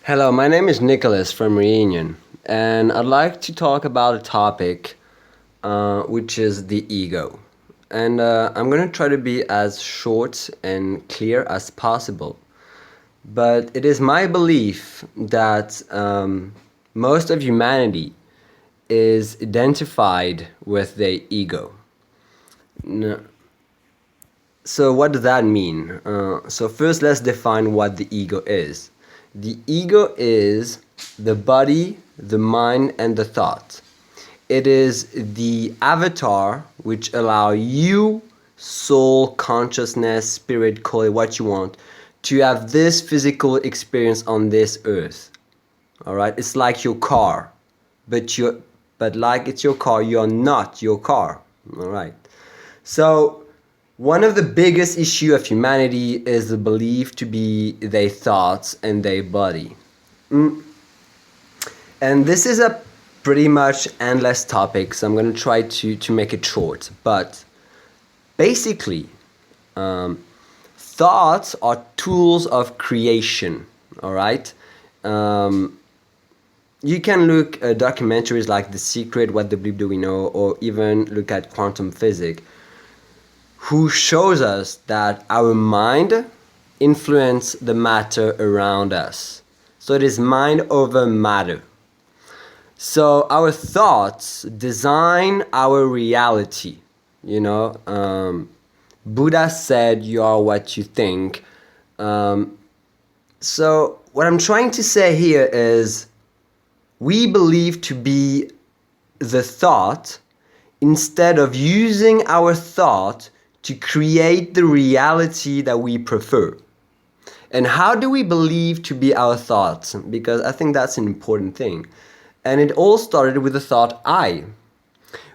Hello, my name is Nicholas from Reunion, and I'd like to talk about a topic which is the ego. And I'm going to try to be as short and clear as possible. But it is my belief that most of humanity is identified with their ego. N- So, what does that mean? So, first, let's define what the ego is. The ego is the body, the mind, and the thought. It is the avatar which allow you, soul, consciousness, spirit, call it what you want, to have this physical experience on this earth. All right, it's like your car, but like it's your car, you're not your car. All right. So one of the biggest issue of humanity is the belief to be their thoughts and their body. And this is a pretty much endless topic, so I'm going to try to make it short. But basically, thoughts are tools of creation, all right? You can look at documentaries like The Secret, What the Bleep Do We Know, or even look at quantum physics, who shows us that our mind influence the matter around us. So it is mind over matter. So our thoughts design our reality. Buddha said you are what you think. So what I'm trying to say here is we believe to be the thought instead of using our thought to create the reality that we prefer. And how do we believe to be our thoughts? Because I think that's an important thing. And it all started with the thought I.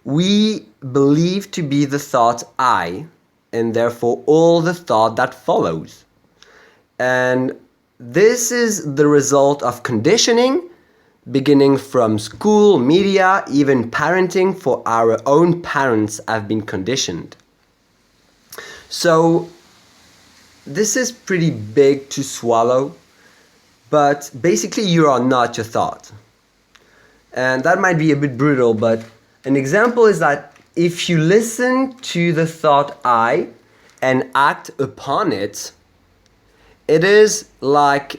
We believe to be the thought I, and therefore all the thought that follows. And this is the result of conditioning, beginning from school, media, even parenting, for our own parents have been conditioned. So this is pretty big to swallow, but basically you are not your thought. And that might be a bit brutal, but an example is that if you listen to the thought I and act upon it, it is like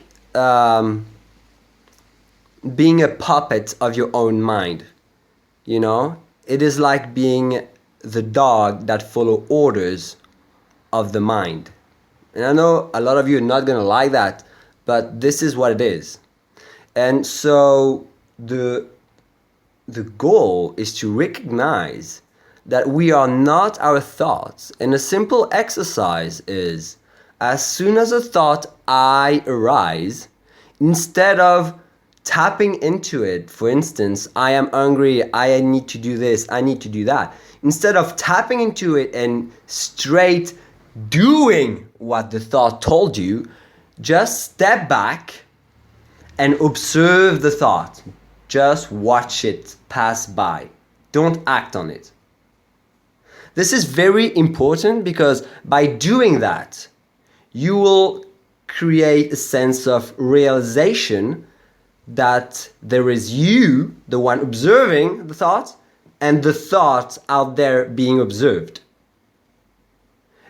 being a puppet of your own mind. It is like being the dog that follow orders of the mind. And I know a lot of you are not going to like that, but this is what it is. And so the goal is to recognize that we are not our thoughts. And a simple exercise is, as soon as a thought I arise, instead of tapping into it, for instance, I am hungry, I need to do this, I need to do that, instead of tapping into it and straight doing what the thought told you, just step back and observe the thought. Just watch it pass by. Don't act on it. This is very important because by doing that, you will create a sense of realization that there is you, the one observing the thought, and the thought out there being observed.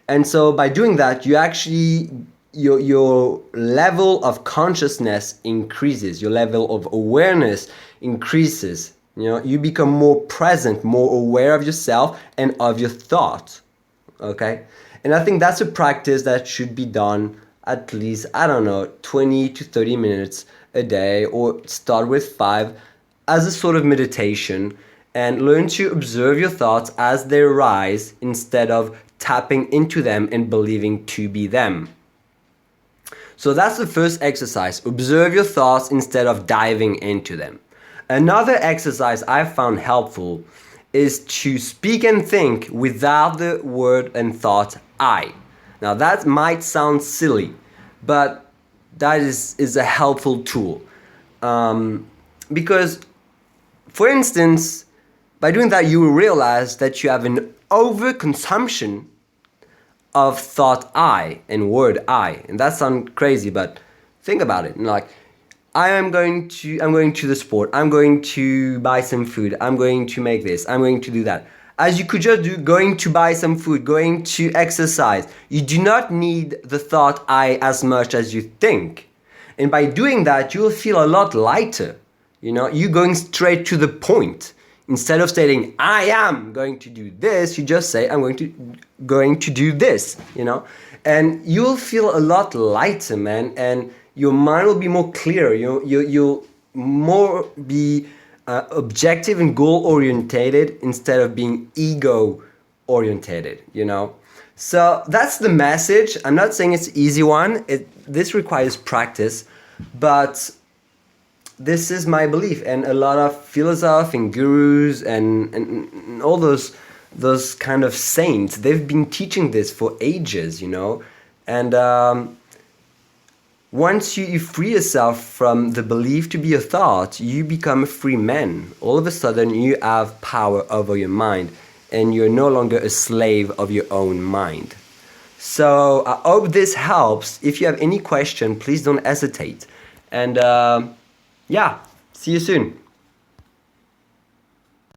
And so by doing that, you actually, your level of consciousness increases, your level of awareness increases. You become more present, more aware of yourself and of your thought. Okay? And I think that's a practice that should be done at least, 20 to 30 minutes a day, or start with 5 as a sort of meditation, and learn to observe your thoughts as they arise instead of tapping into them and believing to be them. So that's the first exercise. Observe your thoughts instead of diving into them. Another exercise I found helpful is to speak and think without the word and thought I. Now that might sound silly, but that is a helpful tool. Because, for instance, by doing that, you will realize that you have an overconsumption of thought I and word I. And that sounds crazy, but think about it. I'm going to the sport. I'm going to buy some food. I'm going to make this. I'm going to do that. As you could just do going to buy some food, going to exercise. You do not need the thought I as much as you think. And by doing that, you'll feel a lot lighter. You know, you're going straight to the point. Instead of stating, I am going to do this, you just say, I'm going to do this, you know? And you'll feel a lot lighter, man. And your mind will be more clear. You'll more be objective and goal orientated instead of being ego orientated, you know? So that's the message. I'm not saying it's an easy one. This requires practice, but this is my belief, and a lot of philosophers and gurus and all those kind of saints, they've been teaching this for ages, you know. And once you free yourself from the belief to be a thought, you become a free man. All of a sudden, you have power over your mind, and you're no longer a slave of your own mind. So I hope this helps. If you have any question, please don't hesitate. And yeah, see you soon.